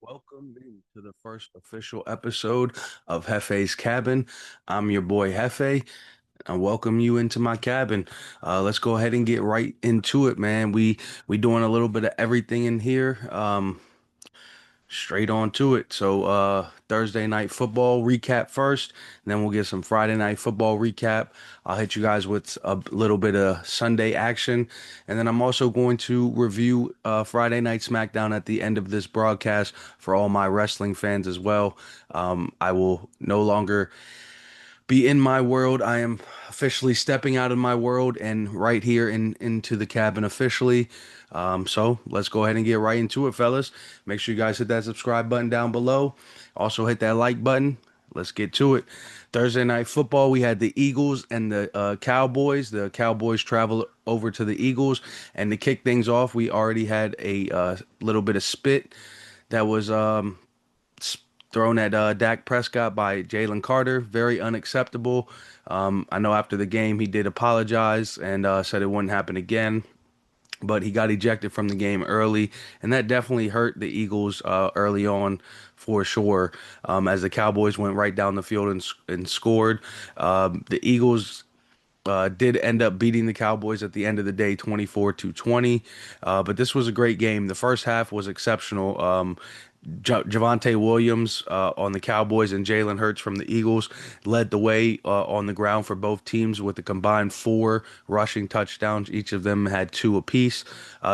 Welcome to the first official episode of Hefe's Cabin. I'm your boy Hefe. I welcome you into my cabin. Let's go ahead and get right into it, man. We doing a little bit of everything in here. Straight on to it. So Thursday night football recap first, and then we'll get some Friday night football recap. I'll hit you guys with a little bit of Sunday action, and then I'm also going to review Friday night SmackDown at the end of this broadcast for all my wrestling fans as well. I will no longer be in my world. I am officially stepping out of my world and right here into the cabin officially. So let's go ahead and get right into it, fellas. Make sure you guys hit that subscribe button down below. Also hit that like button. Let's get to it. Thursday night football, we had the Eagles and the Cowboys. The Cowboys traveled over to the Eagles, and to kick things off, we already had a little bit of spit that was thrown at Dak Prescott by Jalen Carter. Very unacceptable. I know after the game he did apologize and said it wouldn't happen again. But he got ejected from the game early, and that definitely hurt the Eagles early on for sure. As the Cowboys went right down the field and scored, the Eagles did end up beating the Cowboys at the end of the day, 24-20. But this was a great game. The first half was exceptional. Javante Williams on the Cowboys and Jalen Hurts from the Eagles led the way on the ground for both teams with a combined four rushing touchdowns. Each of them had two apiece.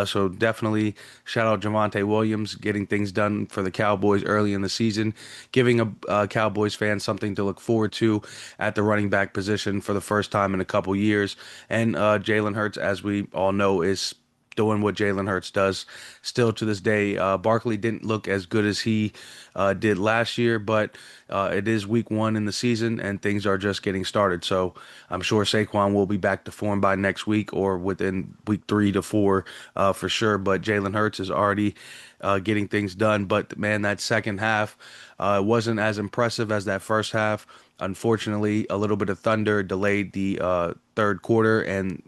So definitely shout out Javante Williams getting things done for the Cowboys early in the season, giving a Cowboys fan something to look forward to at the running back position for the first time in a couple years. And Jalen Hurts, as we all know, is doing what Jalen Hurts does still to this day. Barkley didn't look as good as he did last year, but it is week one in the season and things are just getting started. So I'm sure Saquon will be back to form by next week or within week 3 to 4 for sure. But Jalen Hurts is already getting things done. But man, that second half wasn't as impressive as that first half. Unfortunately, a little bit of thunder delayed the third quarter and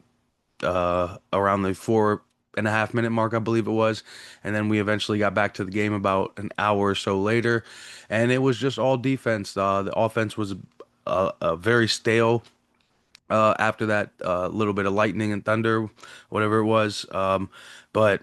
around the 4.5 minute mark, I believe it was. And then we eventually got back to the game about an hour or so later. And it was just all defense. The offense was very stale after that little bit of lightning and thunder, whatever it was. But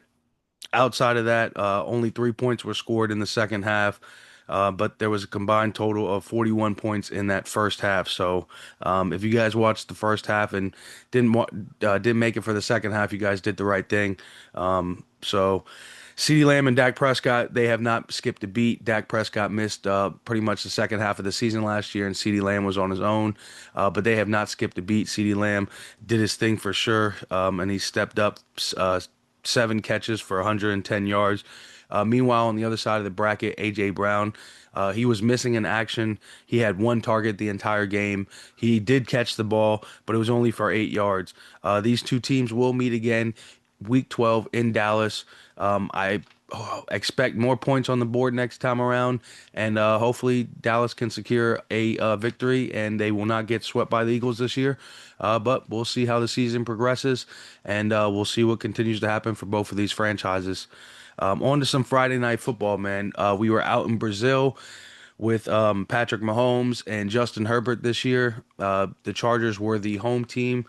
outside of that, only 3 points were scored in the second half. But there was a combined total of 41 points in that first half. So, if you guys watched the first half and didn't make it for the second half, you guys did the right thing. So, CeeDee Lamb and Dak Prescott, they have not skipped a beat. Dak Prescott missed pretty much the second half of the season last year, and CeeDee Lamb was on his own. But they have not skipped a beat. CeeDee Lamb did his thing for sure, and he stepped up 7 catches for 110 yards. Meanwhile, on the other side of the bracket, AJ Brown, he was missing in action. He had one target the entire game. He did catch the ball, but it was only for 8 yards. These two teams will meet again week 12 in Dallas. I expect more points on the board next time around, and hopefully Dallas can secure a victory and they will not get swept by the Eagles this year. But we'll see how the season progresses, and we'll see what continues to happen for both of these franchises. On to some Friday night football, man. We were out in Brazil with Patrick Mahomes and Justin Herbert this year. The Chargers were the home team.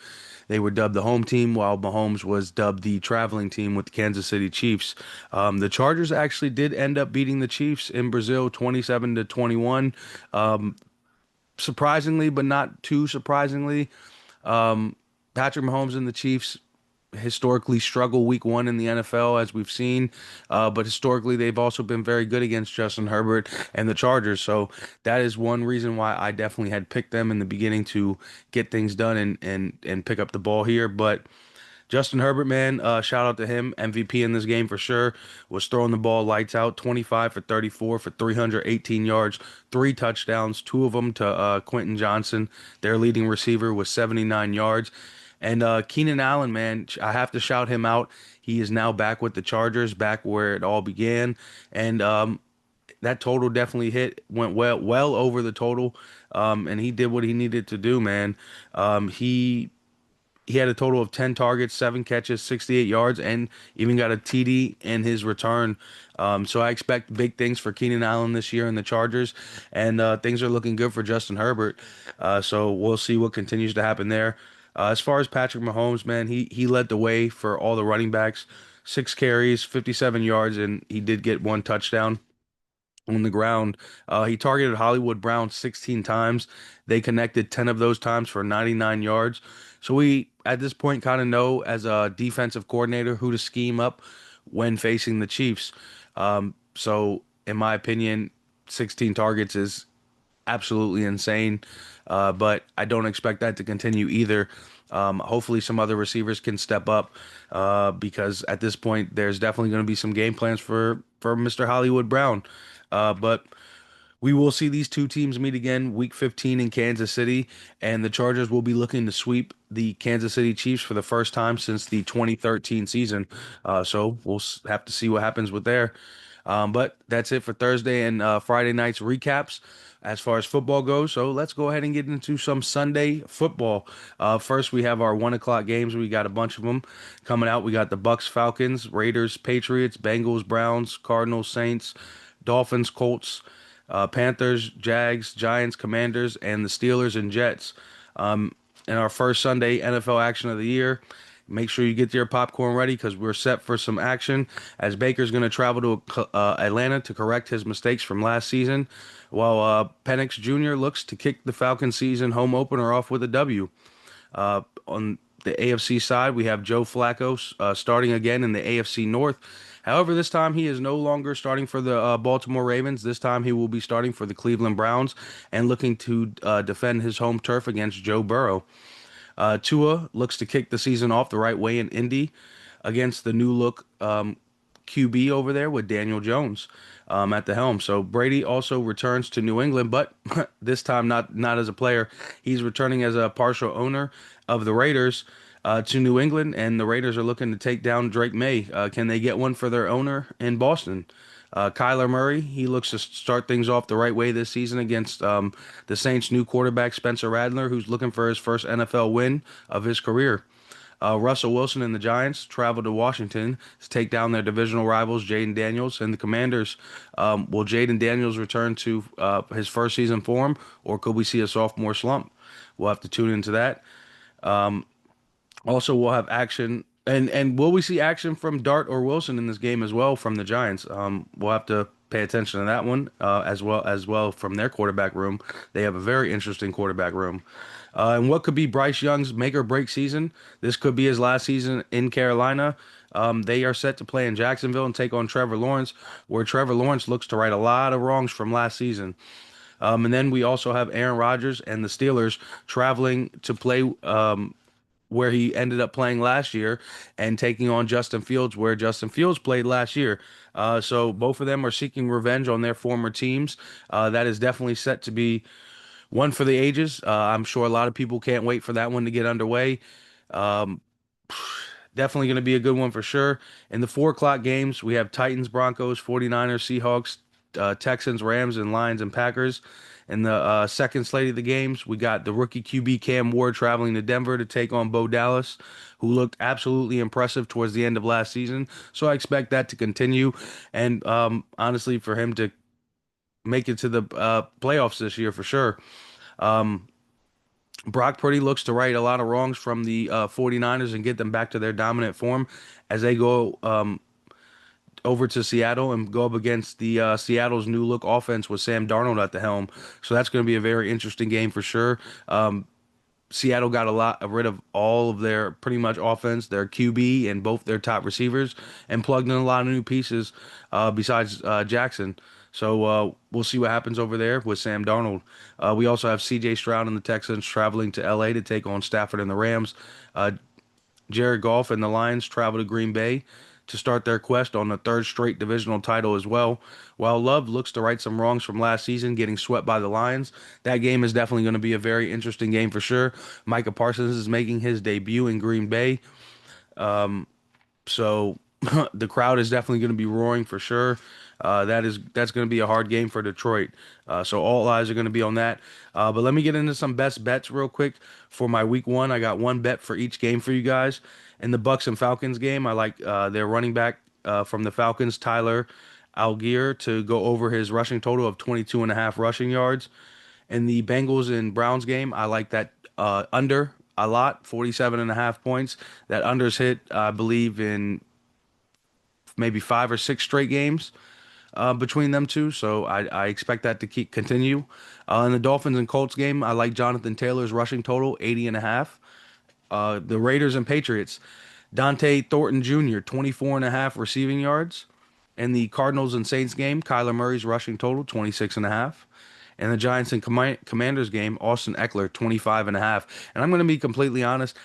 They were dubbed the home team, while Mahomes was dubbed the traveling team with the Kansas City Chiefs. The Chargers actually did end up beating the Chiefs in Brazil 27-21. Surprisingly, but not too surprisingly. Patrick Mahomes and the Chiefs historically struggle week one in the NFL, as we've seen. But historically, they've also been very good against Justin Herbert and the Chargers. So that is one reason why I definitely had picked them in the beginning to get things done and pick up the ball here. But Justin Herbert, man, shout out to him. MVP in this game for sure. Was throwing the ball lights out, 25 for 34 for 318 yards, 3 touchdowns, two of them to Quentin Johnson, their leading receiver, with 79 yards. And Keenan Allen, man, I have to shout him out. He is now back with the Chargers, back where it all began. And that total definitely went well over the total. And he did what he needed to do, man. He He had a total of 10 targets, 7 catches, 68 yards, and even got a TD in his return. So I expect big things for Keenan Allen this year in the Chargers, and things are looking good for Justin Herbert. So we'll see what continues to happen there. As far as Patrick Mahomes, man, he led the way for all the running backs. 6 carries, 57 yards, and he did get 1 touchdown on the ground. He targeted Hollywood Brown 16 times. They connected 10 of those times for 99 yards. So we, at this point, kind of know as a defensive coordinator who to scheme up when facing the Chiefs. So, in my opinion, 16 targets is absolutely insane. But I don't expect that to continue either. Hopefully, some other receivers can step up because at this point, there's definitely going to be some game plans for Mr. Hollywood Brown. But we will see these two teams meet again week 15 in Kansas City, and the Chargers will be looking to sweep the Kansas City Chiefs for the first time since the 2013 season. So we'll have to see what happens with there. But that's it for Thursday and Friday night's recaps as far as football goes. So let's go ahead and get into some Sunday football. First, we have our 1 o'clock games. We got a bunch of them coming out. We got the Bucks, Falcons, Raiders, Patriots, Bengals, Browns, Cardinals, Saints, Dolphins, Colts, Panthers, Jags, Giants, Commanders, and the Steelers and Jets. In our first Sunday NFL action of the year. Make sure you get your popcorn ready because we're set for some action. As Baker's going to travel to Atlanta to correct his mistakes from last season, while Penix Jr. looks to kick the Falcons season home opener off with a W. On the AFC side, we have Joe Flacco starting again in the AFC North. However, this time he is no longer starting for the Baltimore Ravens. This time he will be starting for the Cleveland Browns and looking to defend his home turf against Joe Burrow. Tua looks to kick the season off the right way in Indy against the new look QB over there with Daniel Jones at the helm. So Brady also returns to New England, but this time not as a player. He's returning as a partial owner of the Raiders to New England, and the Raiders are looking to take down Drake May. Can they get one for their owner in Boston? Kyler Murray, he looks to start things off the right way this season against the Saints' new quarterback, Spencer Radler, who's looking for his first NFL win of his career. Russell Wilson and the Giants travel to Washington to take down their divisional rivals, Jaden Daniels and the Commanders. Will Jaden Daniels return to his first season form, or could we see a sophomore slump? We'll have to tune into that. Also, we'll have action, and will we see action from Dart or Wilson in this game as well from the Giants? We'll have to pay attention to that one as well from their quarterback room. They have a very interesting quarterback room. And what could be Bryce Young's make or break season? This could be his last season in Carolina. They are set to play in Jacksonville and take on Trevor Lawrence, where Trevor Lawrence looks to right a lot of wrongs from last season. And then we also have Aaron Rodgers and the Steelers traveling to play where he ended up playing last year and taking on Justin Fields, where Justin Fields played last year. So both of them are seeking revenge on their former teams. That is definitely set to be one for the ages. I'm sure a lot of people can't wait for that one to get underway. Um, Definitely going to be a good one for sure. In the 4 o'clock games, we have Titans, Broncos, 49ers, Seahawks, Texans, Rams, and Lions and Packers. In the second slate of the games, we got the rookie QB Cam Ward traveling to Denver to take on Bo Dallas, who looked absolutely impressive towards the end of last season. So I expect that to continue. And honestly, for him to make it to the playoffs this year for sure. Um, Brock Purdy looks to right a lot of wrongs from the 49ers and get them back to their dominant form as they go over to Seattle and go up against the Seattle's new look offense with Sam Darnold at the helm. So that's going to be a very interesting game for sure. Seattle got rid of all of their pretty much offense, their QB and both their top receivers, and plugged in a lot of new pieces besides Jackson. So we'll see what happens over there with Sam Darnold. We also have C.J. Stroud and the Texans traveling to L.A. to take on Stafford and the Rams. Uh, Jared Goff and the Lions travel to Green Bay to start their quest on the third straight divisional title as well. While Love looks to right some wrongs from last season, getting swept by the Lions, that game is definitely going to be a very interesting game for sure. Micah Parsons is making his debut in Green Bay, so the crowd is definitely going to be roaring for sure. That's going to be a hard game for Detroit. So all eyes are going to be on that. But let me get into some best bets real quick for my week one. I got one bet for each game for you guys. In the Bucks and Falcons game, I like their running back from the Falcons, Tyler Algier, to go over his rushing total of 22 and a half rushing yards. In the Bengals and Browns game, I like that under a lot, 47 and a half points. That under's hit, I believe, in maybe five or six straight games between them two. So I expect that to keep continue. In the Dolphins and Colts game, I like Jonathan Taylor's rushing total, 80 and a half. The Raiders and Patriots, Dante Thornton Jr., 24 and a half receiving yards. In the Cardinals and Saints game, Kyler Murray's rushing total, 26 and a half. In the Giants and Commanders game, Austin Eckler, 25 and a half. And I'm going to be completely honest,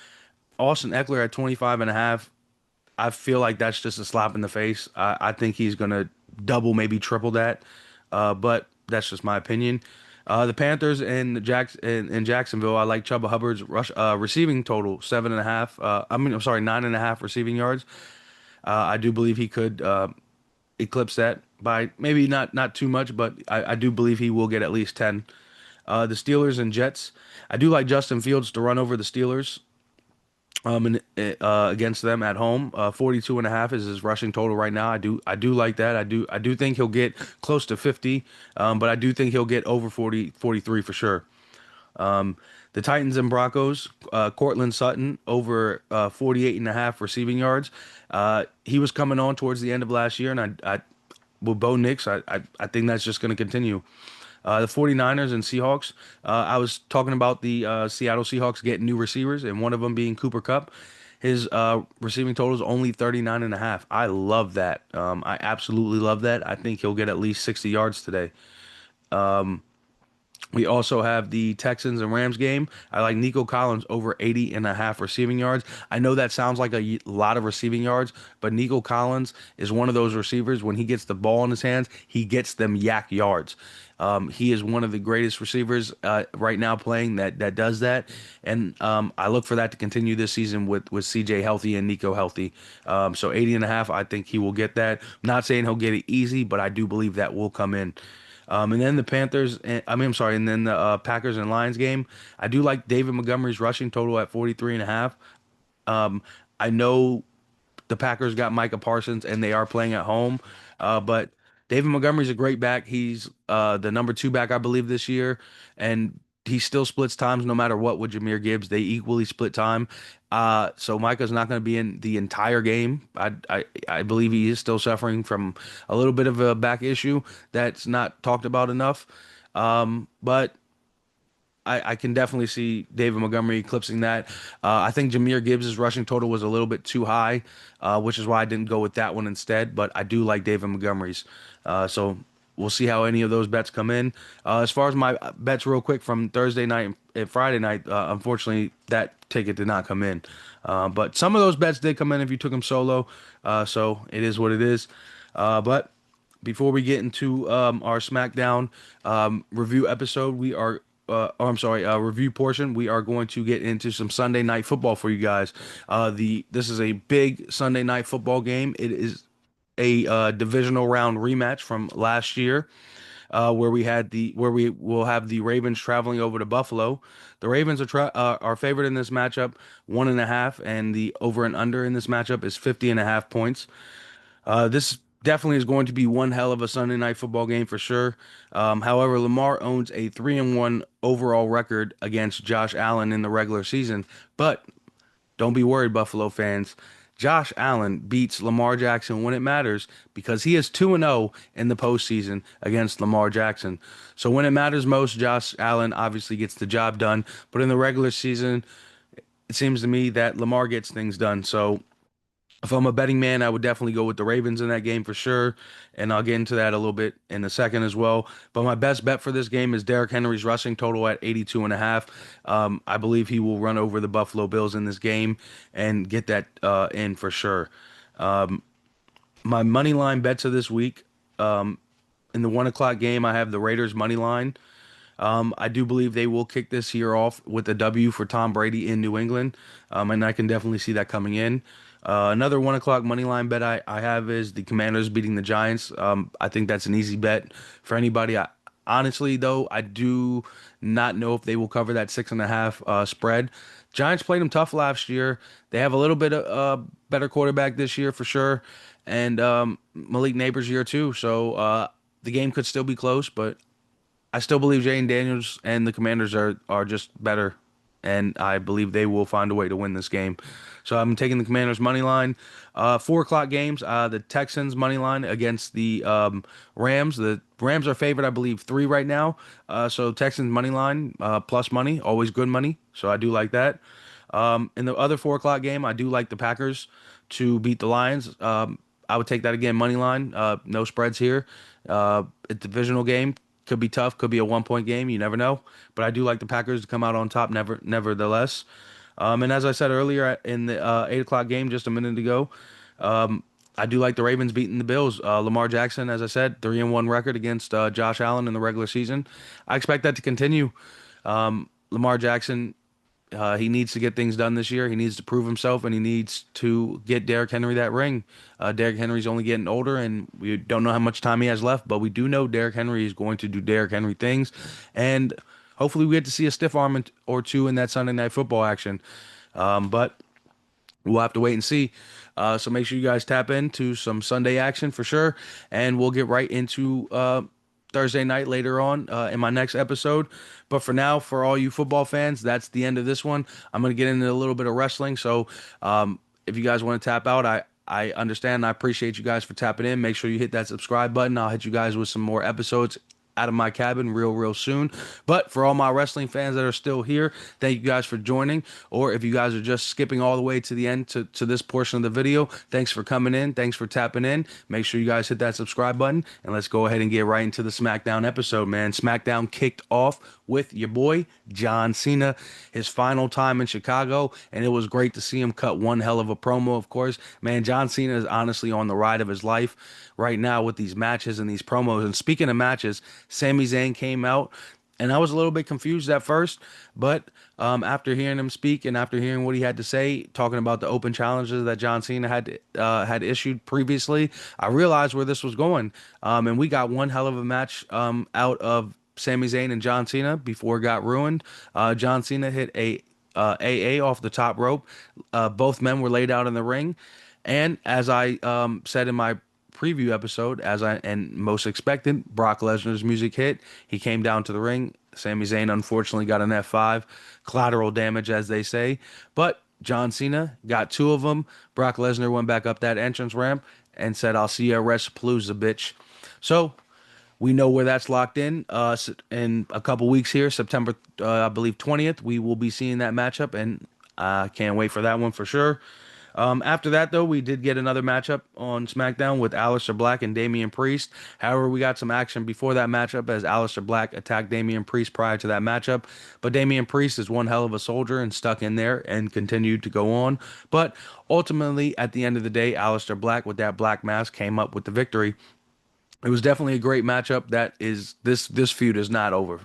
Austin Eckler at 25 and a half, I feel like that's just a slap in the face. I think he's going to double, maybe triple that. But that's just my opinion. The Panthers and in Jacksonville, I like Chuba Hubbard's receiving total, 7.5. I'm sorry, 9.5 receiving yards. I do believe he could eclipse that by maybe not too much, but I do believe he will get at least 10. The Steelers and Jets, I do like Justin Fields to run over the Steelers against them at home. 42 and a half is his rushing total right now. I do like that. I do think he'll get close to 50, but I do think he'll get over 40, 43 for sure. The Titans and Broncos, Cortland Sutton over 48 and a half receiving yards. He was coming on towards the end of last year, and I with Bo Nix, I think that's just going to continue. The 49ers and Seahawks, I was talking about the Seattle Seahawks getting new receivers, and one of them being Cooper Kupp. His receiving total is only 39 and a half. I love that. I absolutely love that. I think he'll get at least 60 yards today. We also have the Texans and Rams game. I like Nico Collins over 80 and a half receiving yards. I know that sounds like a lot of receiving yards, but Nico Collins is one of those receivers. When he gets the ball in his hands, he gets them yak yards. He is one of the greatest receivers right now playing that does that. And I look for that to continue this season with CJ healthy and Nico healthy. So 80 and a half, I think he will get that. I'm not saying he'll get it easy, but I do believe that will come in. And then the Panthers, I'm sorry, and then the Packers and Lions game. I do like David Montgomery's rushing total at 43 and a half. I know the Packers got Micah Parsons and they are playing at home, but David Montgomery's a great back. He's the number two back, I believe, this year, and he still splits times no matter what with Jahmyr Gibbs. They equally split time. So Micah's not going to be in the entire game. I believe he is still suffering from a little bit of a back issue that's not talked about enough. But I can definitely see David Montgomery eclipsing that. I think Jahmyr Gibbs' rushing total was a little bit too high, which is why I didn't go with that one instead. But I do like David Montgomery's. So we'll see how any of those bets come in. As far as my bets, real quick, from Thursday night and Friday night, unfortunately, that ticket did not come in. But some of those bets did come in if you took them solo. So it is what it is. But before we get into our SmackDown review episode, review portion, we are going to get into some Sunday night football for you guys. This is a big Sunday night football game. It is a divisional round rematch from last year, where we will have the Ravens traveling over to Buffalo. The Ravens are favored in this matchup, 1.5, and the over and under in this matchup is 50.5 points. This definitely is going to be one hell of a Sunday night football game for sure. However, Lamar owns a 3-1 overall record against Josh Allen in the regular season, but don't be worried, Buffalo fans. Josh Allen beats Lamar Jackson when it matters because he is 2-0 in the postseason against Lamar Jackson. So when it matters most, Josh Allen obviously gets the job done. But in the regular season, it seems to me that Lamar gets things done. So if I'm a betting man, I would definitely go with the Ravens in that game for sure. And I'll get into that a little bit in a second as well. But my best bet for this game is Derrick Henry's rushing total at 82.5. I believe he will run over the Buffalo Bills in this game and get that in for sure. My money line bets of this week, in the 1 o'clock game, I have the Raiders money line. I do believe they will kick this year off with a W for Tom Brady in New England, and I can definitely see that coming in. Another 1 o'clock money line bet I have is the Commanders beating the Giants. I think that's an easy bet for anybody. Honestly, though, I do not know if they will cover that 6.5 spread. Giants played them tough last year. They have a little bit of better quarterback this year for sure, and Malik Neighbors year too. So the game could still be close, but I still believe Jane Daniels and the Commanders are just better, and I believe they will find a way to win this game. So I'm taking the Commanders money line. 4 o'clock games. The Texans money line against the Rams. The Rams are favored, I believe, 3 right now. So Texans money line plus money, always good money. So I do like that. In the other 4 o'clock game, I do like the Packers to beat the Lions. I would take that again, money line. No spreads here. A divisional game could be tough, could be a 1 point game. You never know. But I do like the Packers to come out on top, nevertheless. And as I said earlier in the 8 o'clock game just a minute ago, I do like the Ravens beating the Bills. Lamar Jackson, as I said, 3-1 record against Josh Allen in the regular season. I expect that to continue. Lamar Jackson, he needs to get things done this year. He needs to prove himself, and he needs to get Derrick Henry that ring. Derrick Henry's only getting older, and we don't know how much time he has left, but we do know Derrick Henry is going to do Derrick Henry things, and hopefully we get to see a stiff arm or two in that Sunday Night Football action. But we'll have to wait and see. So make sure you guys tap into some Sunday action for sure, and we'll get right into Thursday night later on in my next episode. But for now, for all you football fans, that's the end of this one. I'm going to get into a little bit of wrestling. So if you guys want to tap out, I understand. I appreciate you guys for tapping in. Make sure you hit that subscribe button. I'll hit you guys with some more episodes out of my cabin real soon. But for all my wrestling fans that are still here, thank you guys for joining. Or if you guys are just skipping all the way to the end to this portion of the video, thanks for coming in. Thanks for tapping in. Make sure you guys hit that subscribe button, and let's go ahead and get right into the SmackDown episode, man. SmackDown kicked off with your boy John Cena, his final time in Chicago, and it was great to see him cut one hell of a promo. Of course, man, John Cena is honestly on the ride of his life right now with these matches and these promos. And speaking of matches, Sami Zayn came out, and I was a little bit confused at first, but after hearing him speak and after hearing what he had to say, talking about the open challenges that John Cena had issued previously, I realized where this was going. And we got one hell of a match out of Sami Zayn and John Cena before it got ruined. John Cena hit a AA off the top rope. Both men were laid out in the ring, and as I said in my preview episode, as I and most expected, Brock Lesnar's music hit. He came down to the ring. Sami Zayn unfortunately got an F5, collateral damage, as they say. But John Cena got two of them. Brock Lesnar went back up that entrance ramp and said, "I'll see you at WrestlePalooza, bitch." So we know where that's locked in. In a couple weeks here, September, I believe 20th, we will be seeing that matchup, and I can't wait for that one for sure. After that, though, we did get another matchup on SmackDown with Aleister Black and Damian Priest. However, we got some action before that matchup as Aleister Black attacked Damian Priest prior to that matchup. But Damian Priest is one hell of a soldier and stuck in there and continued to go on. But ultimately, at the end of the day, Aleister Black with that black mask came up with the victory. It was definitely a great matchup. That is, this feud is not over.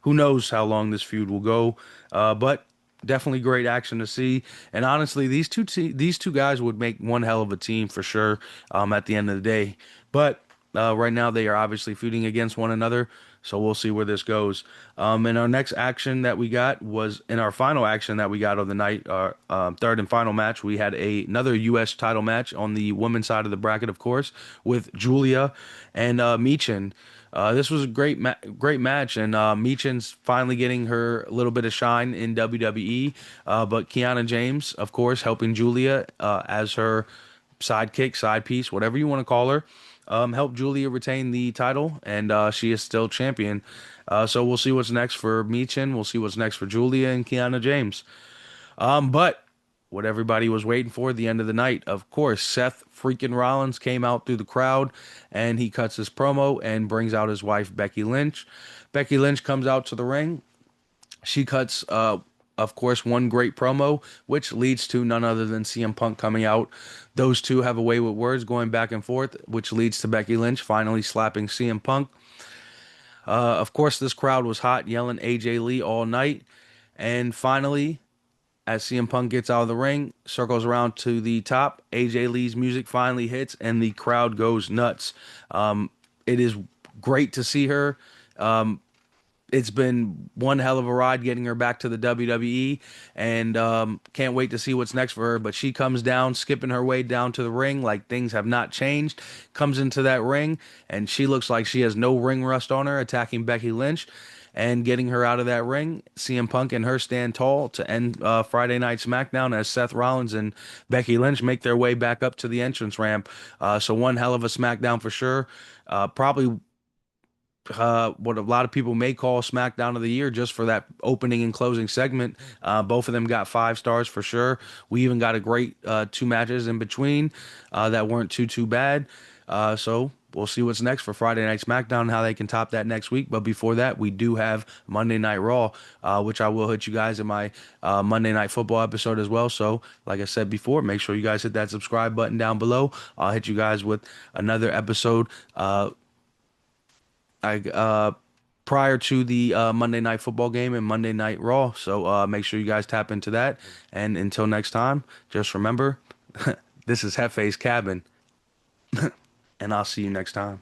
Who knows how long this feud will go? But definitely great action to see. And honestly, these two guys would make one hell of a team for sure. At the end of the day, but right now they are obviously feuding against one another. So we'll see where this goes. And our next action that we got was in our final action that we got of the night, our third and final match. We had another U.S. title match on the women's side of the bracket, of course, with Julia and Michin. This was a great match, and Michin's finally getting her little bit of shine in WWE. But Kiana James, of course, helping Julia as her sidekick, side piece, whatever you want to call her. Helped Julia retain the title, and she is still champion. So we'll see what's next for Michin. We'll see what's next for Julia and Kiana James. But what everybody was waiting for, the end of the night, of course, Seth freaking Rollins came out through the crowd, and he cuts his promo and brings out his wife, Becky Lynch. Becky Lynch comes out to the ring. She cuts, of course, one great promo, which leads to none other than CM Punk coming out. Those two have a way with words going back and forth, which leads to Becky Lynch finally slapping CM Punk. Of course, this crowd was hot, yelling AJ Lee all night. And finally, as CM Punk gets out of the ring, circles around to the top, AJ Lee's music finally hits, and the crowd goes nuts. It is great to see her. It's been one hell of a ride getting her back to the WWE, and can't wait to see what's next for her. But she comes down, skipping her way down to the ring like things have not changed. Comes into that ring, and she looks like she has no ring rust on her, attacking Becky Lynch and getting her out of that ring. CM Punk and her stand tall to end Friday Night SmackDown as Seth Rollins and Becky Lynch make their way back up to the entrance ramp. So one hell of a SmackDown for sure. Probably what a lot of people may call SmackDown of the year just for that opening and closing segment. Both of them got 5 stars for sure. We even got a great 2 matches in between that weren't too bad. So we'll see what's next for Friday Night SmackDown and how they can top that next week. But before that, we do have Monday Night Raw, which I will hit you guys in my Monday Night Football episode as well. So, like I said before, make sure you guys hit that subscribe button down below. I'll hit you guys with another episode. I prior to the Monday Night Football game and Monday Night Raw. So make sure you guys tap into that. And until next time, just remember, this is Hefe's Cabin, and I'll see you next time.